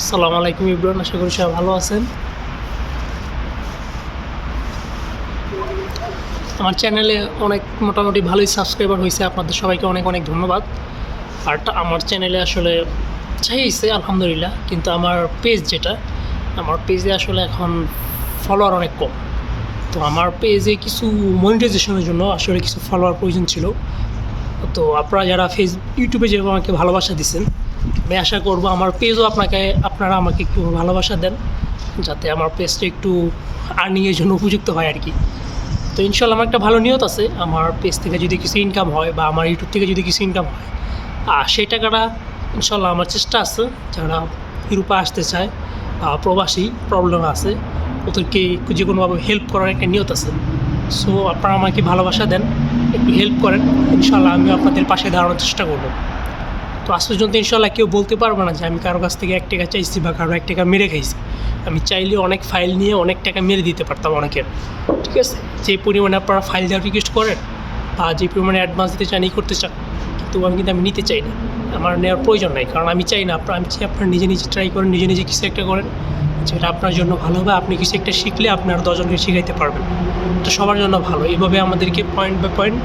আসসালামু আলাইকুম ইব্রান, আশা করি সবাই ভালো আছেন। আমার চ্যানেলে অনেক মোটামুটি ভালোই সাবস্ক্রাইবার হয়েছে, আপনাদের সবাইকে অনেক অনেক ধন্যবাদ। আর আমার চ্যানেলে আসলে চাইছে আলহামদুলিল্লাহ, কিন্তু আমার আমার পেজে আসলে এখন ফলোয়ার অনেক কম। তো আমার পেজে কিছু মনিটাইজেশনের জন্য আসলে কিছু ফলোয়ার প্রয়োজন ছিল। তো আপনারা যারা ইউটিউবে যেরকম আমাকে ভালোবাসা দিচ্ছেন, আমি আশা করবো আমার পেজও আপনারা আমাকে একটু ভালোবাসা দেন, যাতে আমার পেজটা একটু আর্নিংয়ের জন্য উপযুক্ত হয় আর কি। তো ইনশাল্লাহ আমার একটা ভালো নিয়ত আছে, আমার পেজ থেকে যদি কিছু ইনকাম হয় বা আমার ইউটিউব থেকে যদি কিছু ইনকাম হয়, আর সেই টাকাটা ইনশাল্লাহ আমার চেষ্টা আছে যারা ইউরোপে আসতে চায় বা প্রবাসী প্রবলেম আছে ওদেরকে যে কোনোভাবে হেল্প করার একটা নিয়ত আছে। সো আপনারা আমাকে ভালোবাসা দেন, একটু হেল্প করেন, ইনশাল্লাহ আমি আপনাদের পাশে দাঁড়ানোর চেষ্টা করব। তো আজ পর্যন্ত ইনশাল্লাহ কেউ বলতে পারবে না যে আমি কারো কাছ থেকে 1 টাকা চাইছি বা কারো 1 টাকা মেরে খাইছি। আমি চাইলে অনেক ফাইল নিয়ে অনেক টাকা মেরে দিতে পারতাম অনেকের, ঠিক আছে। যে পরিমাণে আপনারা ফাইল দেওয়ার রিকোয়েস্ট করেন বা যে পরিমাণে অ্যাডভান্স দিতে চান করতে চান, কিন্তু আমি নিতে চাই না, আমার নেওয়ার প্রয়োজন নাই। কারণ আমি চাই না আমি চাই আপনারা নিজে নিজে ট্রাই করেন, নিজে নিজে কিছু একটা করেন যেটা আপনার জন্য ভালো হবে। আপনি কিছু একটা শিখলে আপনি আর 10 জনকে শেখাইতে পারবেন, এটা সবার জন্য ভালো। এইভাবে আমাদেরকে পয়েন্ট বাই পয়েন্ট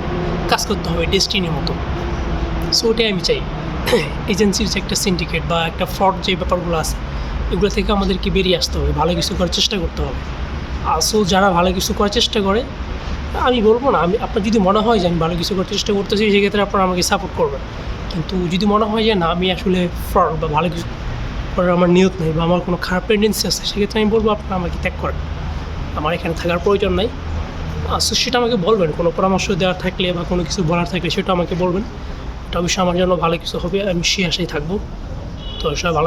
কাজ করতে হবে ডেস্টিনির মতো। সো ওটাই আমি চাই। এজেন্সির যে একটা সিন্ডিকেট বা একটা ফ্রড যে ব্যাপারগুলো আছে, এগুলো থেকে আমাদেরকে বেরিয়ে আসতে হবে, ভালো কিছু করার চেষ্টা করতে হবে। সো যারা ভালো কিছু করার চেষ্টা করে, আমি বলবো না, আপনার যদি মনে হয় যে আমি ভালো কিছু করার চেষ্টা করতেছি, সেক্ষেত্রে আপনারা আমাকে সাপোর্ট করবেন। কিন্তু যদি মনে হয় যে না, আমি আসলে ফ্রড বা ভালো কিছু করার আমার নিয়ত নেই বা আমার কোনো খারাপ টেন্ডেন্সি আছে, সেক্ষেত্রে আমি বলবো আপনারা আমাকে ত্যাগ করেন, আমার এখানে থাকার প্রয়োজন নাই। সো সেটা আমাকে বলবেন, কোনো পরামর্শ দেওয়ার থাকলে বা কোনো কিছু বলার থাকলে সেটা আমাকে বলবেন। এটা অবশ্যই আমার জন্য ভালো কিছু হবে, আমি সে আশায় থাকবো। তো সবাই ভালো